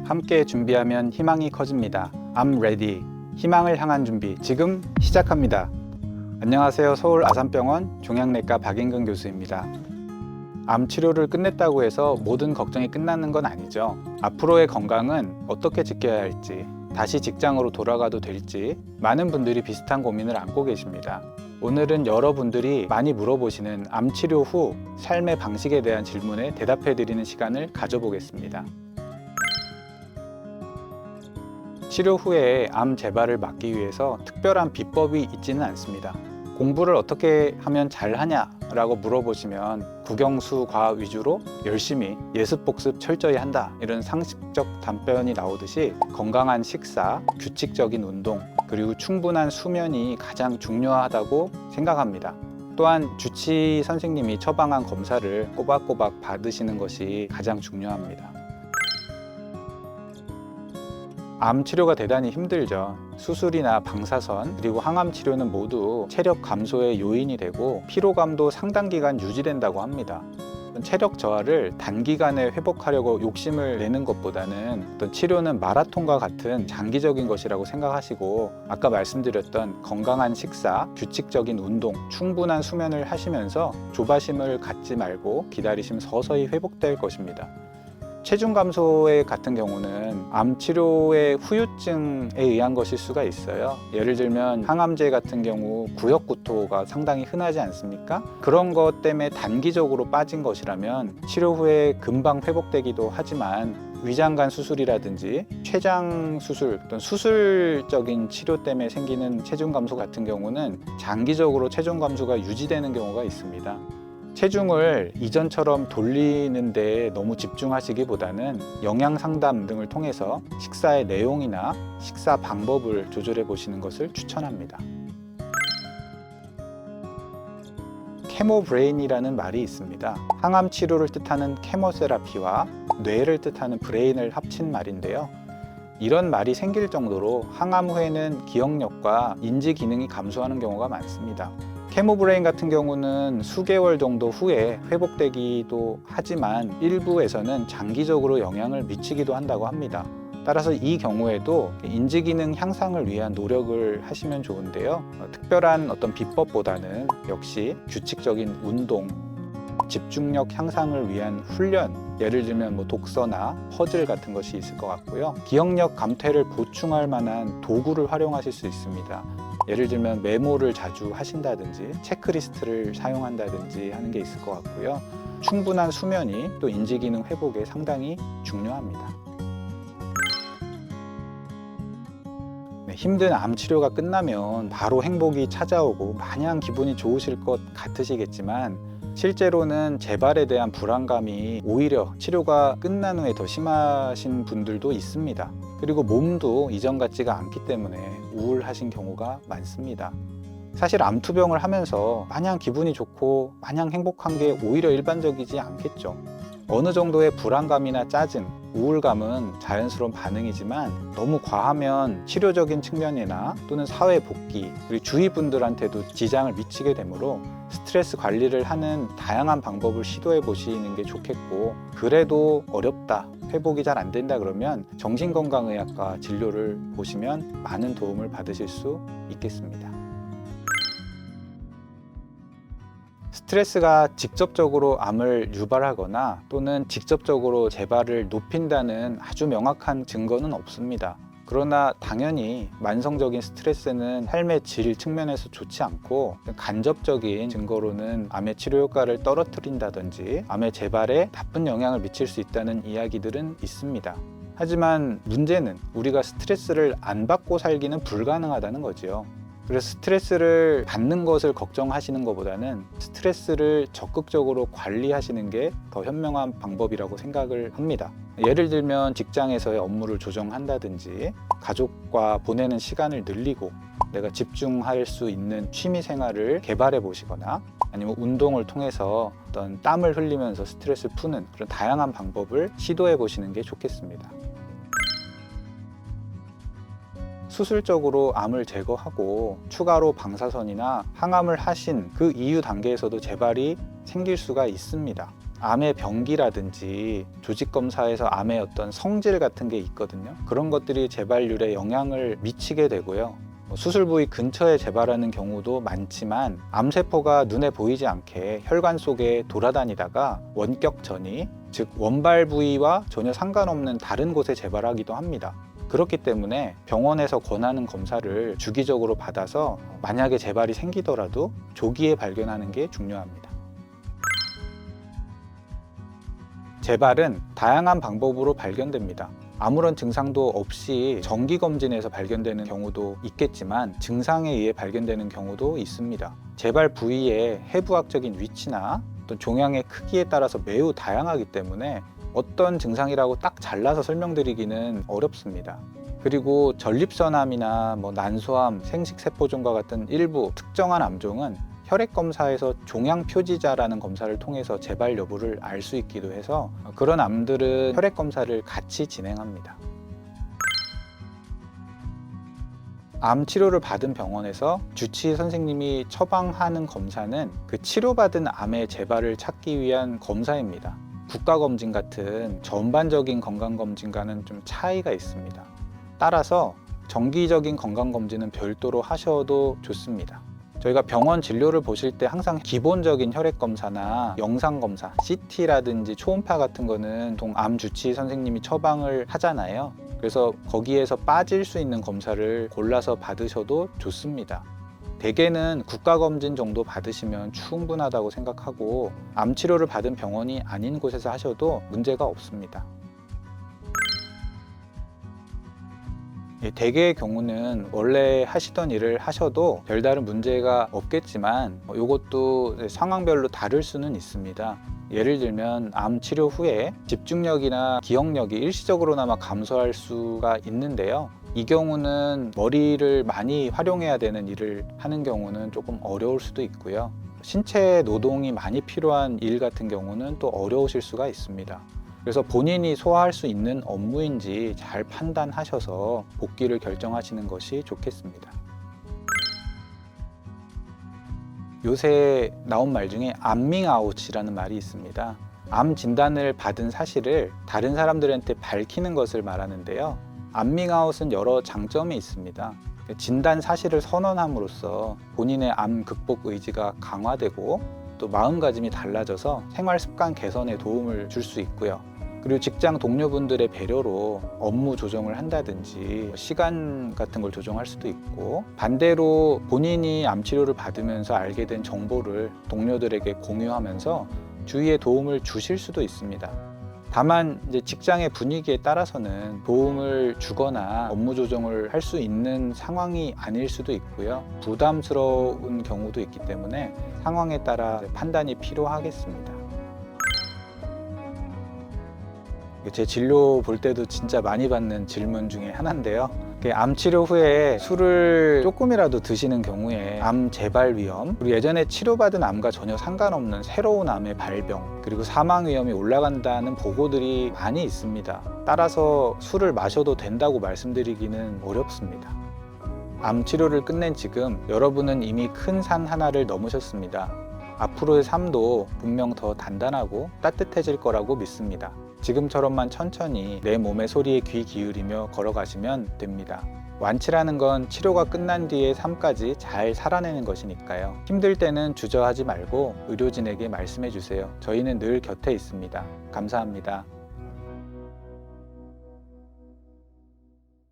함께 준비하면 희망이 커집니다. I'm ready. 희망을 향한 준비 지금 시작합니다. 안녕하세요. 서울 아산병원 종양내과 박인근 교수입니다. 암 치료를 끝냈다고 해서 모든 걱정이 끝나는 건 아니죠. 앞으로의 건강은 어떻게 지켜야 할지, 다시 직장으로 돌아가도 될지 많은 분들이 비슷한 고민을 안고 계십니다. 오늘은 여러분들이 많이 물어보시는 암 치료 후 삶의 방식에 대한 질문에 대답해 드리는 시간을 가져보겠습니다. 치료 후에 암 재발을 막기 위해서 특별한 비법이 있지는 않습니다. 공부를 어떻게 하면 잘하냐 라고 물어보시면 국영수 과학 위주로 열심히 예습복습 철저히 한다, 이런 상식적 답변이 나오듯이 건강한 식사, 규칙적인 운동, 그리고 충분한 수면이 가장 중요하다고 생각합니다. 또한 주치 선생님이 처방한 검사를 꼬박꼬박 받으시는 것이 가장 중요합니다. 암 치료가 대단히 힘들죠. 수술이나 방사선 그리고 항암 치료는 모두 체력 감소의 요인이 되고 피로감도 상당 기간 유지된다고 합니다. 체력 저하를 단기간에 회복하려고 욕심을 내는 것보다는 어떤 치료는 마라톤과 같은 장기적인 것이라고 생각하시고, 아까 말씀드렸던 건강한 식사, 규칙적인 운동, 충분한 수면을 하시면서 조바심을 갖지 말고 기다리시면 서서히 회복될 것입니다. 체중 감소에 같은 경우는 암 치료의 후유증에 의한 것일 수가 있어요. 예를 들면 항암제 같은 경우 구역구토가 상당히 흔하지 않습니까? 그런 것 때문에 단기적으로 빠진 것이라면 치료 후에 금방 회복되기도 하지만, 위장관 수술이라든지 췌장 수술, 어떤 수술적인 치료 때문에 생기는 체중 감소 같은 경우는 장기적으로 체중 감소가 유지되는 경우가 있습니다. 체중을 이전처럼 돌리는 데 너무 집중하시기보다는 영양 상담 등을 통해서 식사의 내용이나 식사 방법을 조절해 보시는 것을 추천합니다. 케모브레인이라는 말이 있습니다. 항암 치료를 뜻하는 케모세라피와 뇌를 뜻하는 브레인을 합친 말인데요. 이런 말이 생길 정도로 항암 후에는 기억력과 인지 기능이 감소하는 경우가 많습니다. 케모브레인 같은 경우는 수개월 정도 후에 회복되기도 하지만 일부에서는 장기적으로 영향을 미치기도 한다고 합니다. 따라서 이 경우에도 인지기능 향상을 위한 노력을 하시면 좋은데요. 특별한 어떤 비법보다는 역시 규칙적인 운동, 집중력 향상을 위한 훈련, 예를 들면 독서나 퍼즐 같은 것이 있을 것 같고요. 기억력 감퇴를 보충할 만한 도구를 활용하실 수 있습니다. 예를 들면 메모를 자주 하신다든지 체크리스트를 사용한다든지 하는 게 있을 것 같고요. 충분한 수면이 또 인지기능 회복에 상당히 중요합니다. 힘든 암 치료가 끝나면 바로 행복이 찾아오고 마냥 기분이 좋으실 것 같으시겠지만, 실제로는 재발에 대한 불안감이 오히려 치료가 끝난 후에 더 심하신 분들도 있습니다. 그리고 몸도 이전 같지가 않기 때문에 우울하신 경우가 많습니다. 사실 암투병을 하면서 마냥 기분이 좋고 마냥 행복한 게 오히려 일반적이지 않겠죠. 어느 정도의 불안감이나 짜증, 우울감은 자연스러운 반응이지만 너무 과하면 치료적인 측면이나 또는 사회 복귀, 그리고 주위 분들한테도 지장을 미치게 되므로 스트레스 관리를 하는 다양한 방법을 시도해 보시는 게 좋겠고, 그래도 어렵다, 회복이 잘 안 된다 그러면 정신건강의학과 진료를 보시면 많은 도움을 받으실 수 있겠습니다. 스트레스가 직접적으로 암을 유발하거나 또는 직접적으로 재발을 높인다는 아주 명확한 증거는 없습니다. 그러나 당연히 만성적인 스트레스는 삶의 질 측면에서 좋지 않고, 간접적인 증거로는 암의 치료 효과를 떨어뜨린다든지 암의 재발에 나쁜 영향을 미칠 수 있다는 이야기들은 있습니다. 하지만 문제는 우리가 스트레스를 안 받고 살기는 불가능하다는 거지요. 그래서 스트레스를 받는 것을 걱정하시는 것보다는 스트레스를 적극적으로 관리하시는 게 더 현명한 방법이라고 생각을 합니다. 예를 들면 직장에서의 업무를 조정한다든지, 가족과 보내는 시간을 늘리고 내가 집중할 수 있는 취미 생활을 개발해 보시거나, 아니면 운동을 통해서 어떤 땀을 흘리면서 스트레스를 푸는 그런 다양한 방법을 시도해 보시는 게 좋겠습니다. 수술적으로 암을 제거하고 추가로 방사선이나 항암을 하신 그 이후 단계에서도 재발이 생길 수가 있습니다. 암의 병기라든지 조직 검사에서 암의 어떤 성질 같은 게 있거든요. 그런 것들이 재발률에 영향을 미치게 되고요. 수술 부위 근처에 재발하는 경우도 많지만 암세포가 눈에 보이지 않게 혈관 속에 돌아다니다가 원격 전이, 즉 원발 부위와 전혀 상관없는 다른 곳에 재발하기도 합니다. 그렇기 때문에 병원에서 권하는 검사를 주기적으로 받아서 만약에 재발이 생기더라도 조기에 발견하는 게 중요합니다. 재발은 다양한 방법으로 발견됩니다. 아무런 증상도 없이 정기검진에서 발견되는 경우도 있겠지만 증상에 의해 발견되는 경우도 있습니다. 재발 부위의 해부학적인 위치나 또 종양의 크기에 따라서 매우 다양하기 때문에 어떤 증상이라고 딱 잘라서 설명드리기는 어렵습니다. 그리고 전립선암이나 난소암, 생식세포종과 같은 일부 특정한 암종은 혈액검사에서 종양표지자라는 검사를 통해서 재발 여부를 알 수 있기도 해서 그런 암들은 혈액검사를 같이 진행합니다. 암 치료를 받은 병원에서 주치의 선생님이 처방하는 검사는 그 치료받은 암의 재발을 찾기 위한 검사입니다. 국가검진 같은 전반적인 건강검진과는 좀 차이가 있습니다. 따라서 정기적인 건강검진은 별도로 하셔도 좋습니다. 저희가 병원 진료를 보실 때 항상 기본적인 혈액검사나 영상검사, CT라든지 초음파 같은 거는 보통 암 주치의 선생님이 처방을 하잖아요. 그래서 거기에서 빠질 수 있는 검사를 골라서 받으셔도 좋습니다. 대개는 국가검진 정도 받으시면 충분하다고 생각하고 암 치료를 받은 병원이 아닌 곳에서 하셔도 문제가 없습니다. 대개의 경우는 원래 하시던 일을 하셔도 별다른 문제가 없겠지만 이것도 상황별로 다를 수는 있습니다. 예를 들면 암 치료 후에 집중력이나 기억력이 일시적으로나마 감소할 수가 있는데요. 이 경우는 머리를 많이 활용해야 되는 일을 하는 경우는 조금 어려울 수도 있고요. 신체 노동이 많이 필요한 일 같은 경우는 또 어려우실 수가 있습니다. 그래서 본인이 소화할 수 있는 업무인지 잘 판단하셔서 복귀를 결정하시는 것이 좋겠습니다. 요새 나온 말 중에 암밍아웃이라는 말이 있습니다. 암 진단을 받은 사실을 다른 사람들한테 밝히는 것을 말하는데요. 암밍아웃은 여러 장점이 있습니다. 진단 사실을 선언함으로써 본인의 암 극복 의지가 강화되고 또 마음가짐이 달라져서 생활 습관 개선에 도움을 줄 수 있고요. 그리고 직장 동료분들의 배려로 업무 조정을 한다든지 시간 같은 걸 조정할 수도 있고, 반대로 본인이 암 치료를 받으면서 알게 된 정보를 동료들에게 공유하면서 주위에 도움을 주실 수도 있습니다. 다만 이제 직장의 분위기에 따라서는 도움을 주거나 업무 조정을 할 수 있는 상황이 아닐 수도 있고요. 부담스러운 경우도 있기 때문에 상황에 따라 판단이 필요하겠습니다. 제 진료 볼 때도 진짜 많이 받는 질문 중에 하나인데요. 암 치료 후에 술을 조금이라도 드시는 경우에 암 재발 위험, 그리고 예전에 치료받은 암과 전혀 상관없는 새로운 암의 발병, 그리고 사망 위험이 올라간다는 보고들이 많이 있습니다. 따라서 술을 마셔도 된다고 말씀드리기는 어렵습니다. 암 치료를 끝낸 지금 여러분은 이미 큰 산 하나를 넘으셨습니다. 앞으로의 삶도 분명 더 단단하고 따뜻해질 거라고 믿습니다. 지금처럼만 천천히 내 몸의 소리에 귀 기울이며 걸어가시면 됩니다. 완치라는 건 치료가 끝난 뒤의 삶까지 잘 살아내는 것이니까요. 힘들 때는 주저하지 말고 의료진에게 말씀해 주세요. 저희는 늘 곁에 있습니다. 감사합니다.